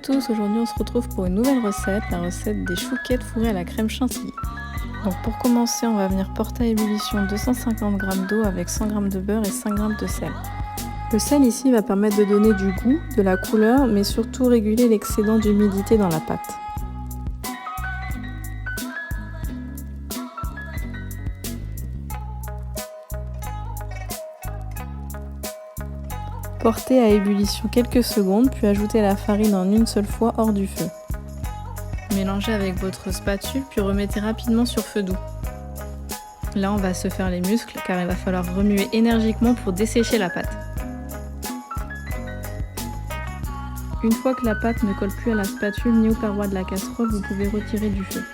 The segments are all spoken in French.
tous, aujourd'hui on se retrouve pour une nouvelle recette, la recette des chouquettes fourrées à la crème chantilly. Donc pour commencer, on va venir porter à ébullition 250 g d'eau avec 100 g de beurre et 5 g de sel. Le sel ici va permettre de donner du goût, de la couleur, mais surtout réguler l'excédent d'humidité dans la pâte. Portez à ébullition quelques secondes, puis ajoutez la farine en une seule fois hors du feu. Mélangez avec votre spatule, puis remettez rapidement sur feu doux. Là, on va se faire les muscles car il va falloir remuer énergiquement pour dessécher la pâte. Une fois que la pâte ne colle plus à la spatule ni aux parois de la casserole, vous pouvez retirer du feu.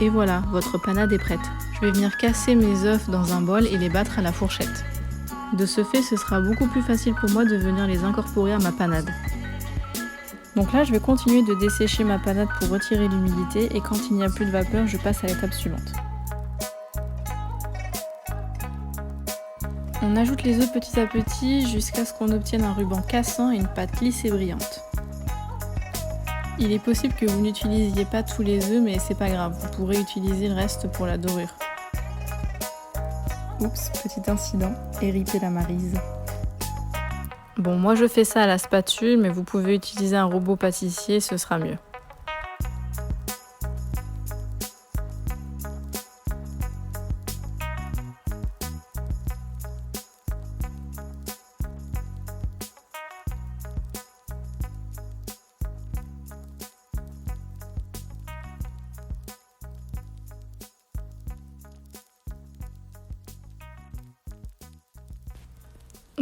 Et voilà, votre panade est prête. Je vais venir casser mes œufs dans un bol et les battre à la fourchette. De ce fait, ce sera beaucoup plus facile pour moi de venir les incorporer à ma panade. Donc là, je vais continuer de dessécher ma panade pour retirer l'humidité et quand il n'y a plus de vapeur, je passe à l'étape suivante. On ajoute les œufs petit à petit jusqu'à ce qu'on obtienne un ruban cassant et une pâte lisse et brillante. Il est possible que vous n'utilisiez pas tous les œufs, mais c'est pas grave, vous pourrez utiliser le reste pour la dorure. Oups, petit incident, hérité la Maryse. Bon, moi je fais ça à la spatule, mais vous pouvez utiliser un robot pâtissier, ce sera mieux.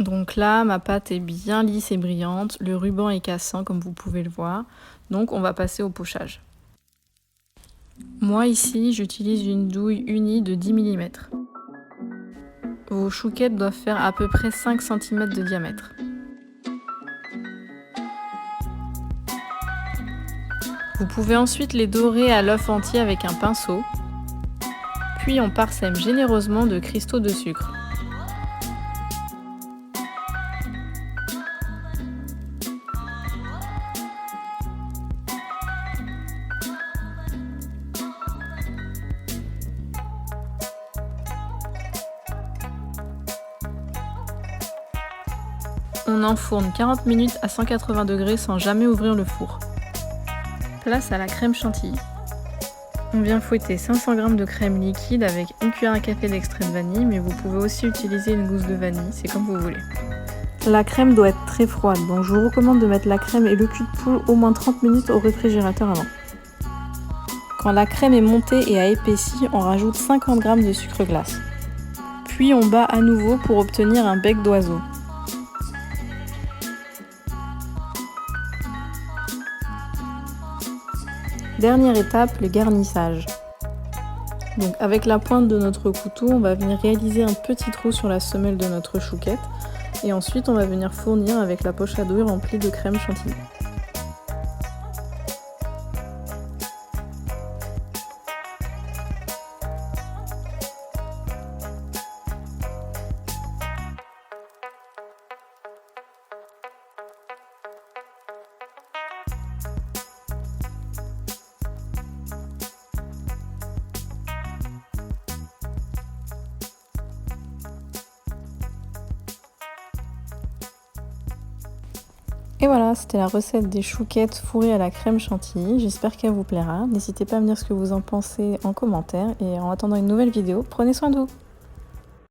Donc là, ma pâte est bien lisse et brillante, le ruban est cassant comme vous pouvez le voir, donc on va passer au pochage. Moi ici, j'utilise une douille unie de 10 mm. Vos chouquettes doivent faire à peu près 5 cm de diamètre. Vous pouvez ensuite les dorer à l'œuf entier avec un pinceau, puis on parsème généreusement de cristaux de sucre. On enfourne 40 minutes à 180 degrés sans jamais ouvrir le four. Place à la crème chantilly. On vient fouetter 500 g de crème liquide avec une cuillère à café d'extrait de vanille, mais vous pouvez aussi utiliser une gousse de vanille, c'est comme vous voulez. La crème doit être très froide, donc je vous recommande de mettre la crème et le cul de poule au moins 30 minutes au réfrigérateur avant. Quand la crème est montée et a épaissi, on rajoute 50 g de sucre glace. Puis on bat à nouveau pour obtenir un bec d'oiseau. Dernière étape, le garnissage. Donc avec la pointe de notre couteau, on va venir réaliser un petit trou sur la semelle de notre chouquette et ensuite on va venir fournir avec la poche à douille remplie de crème chantilly. Et voilà, c'était la recette des chouquettes fourrées à la crème chantilly. J'espère qu'elle vous plaira. N'hésitez pas à me dire ce que vous en pensez en commentaire. Et en attendant une nouvelle vidéo, prenez soin de vous.